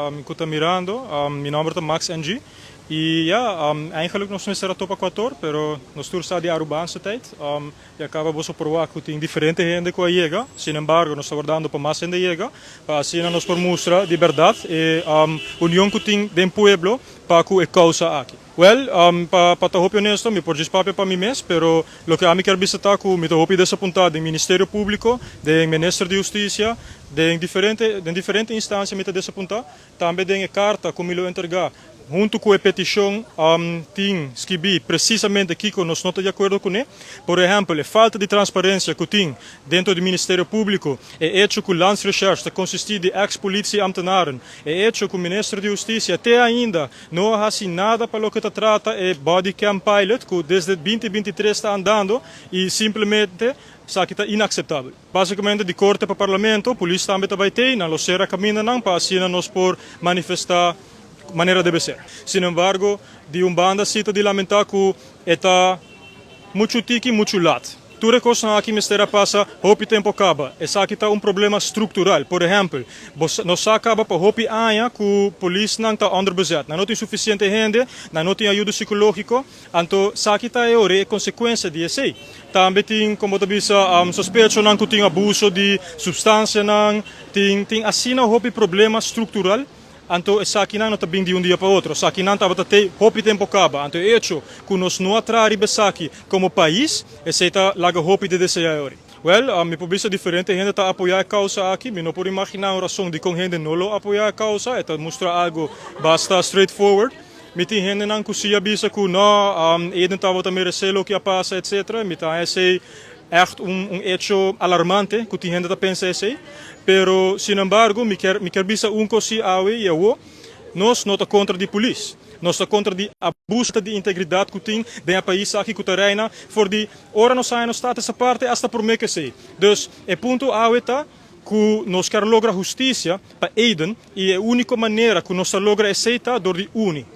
ik ben Mirando, mijn naam is Max NG. E eigenlijk nós não será top Equator, pero nós todos está de Arubanse tijd. E acabamos por provar que tem diferente gente que chega. Sin embargo, nós estamos guardando para mais gente chega, para assim nós por mostrar de verdade e união que tem do pueblo para que é causa aqui. Well, para estar honesto, me pode dizer para mim mesmo, pero lo que a mim quer visitar que me estou desapontado do Ministério Público, do Ministério de Justiça, de diferente instância me estou desapontado, também tem carta que me lo entregar junto com a petição tem escrevi precisamente aqui que nós não estamos de acordo com ele. Por exemplo, a falta de transparência que tem dentro do Ministério Público é hecho que o Lance Recherche consiste de ex-polícia ambtenaren, é hecho que o Ministro de Justiça até ainda não faz nada para o que trata é body cam pilot que desde 2023 está andando e simplesmente isso que está inaceitável. Basicamente, de corte para o Parlamento, a polícia também vai ter, não será caminho não para assim nós por manifestar maneira deve ser. Sin embargo, de banda cita de lamentar que está muito tiki, muito lat. Tudo que aqui me estará passa, hope tempo acaba. Essa aqui está problema estrutural. Por exemplo, nós acaba para hope aia que a polícia não está underbezet. Não tem suficiente gente, não tem ajuda psicológica. Então, essa aqui está a consequência disso. Também tem, como tu disse, suspeito que tem abuso de substância, tem assim hope problema estrutural. Então, essa aqui não está bem de dia para outro. Essa aqui não está até hope tempo acaba. Então, é hecho que nós não atraímos aqui como país, essa está lá hope de desejar. Well, me publica diferente gente está apoiar a causa aqui. Me não pode imaginar a razão de que gente não apoia a causa. Então, mostra algo bastante straightforward. Me tem gente não que avisa que não, ele estava também recelo que passa, etc. Me tem esse echt hecho alarmante que tem gente que pensa assim. Pero, sin embargo, me quer bisa coisa e eu, nós não estamos contra a polícia. Nós estamos contra o abuso de integridade que tem no país aqui que terreno, for de ora nós saímos essa parte hasta por me que sei. Dus, é ponto está que nós queremos lograr justiça para Aiden e a única maneira que nós logramos é aceitar door de Unie.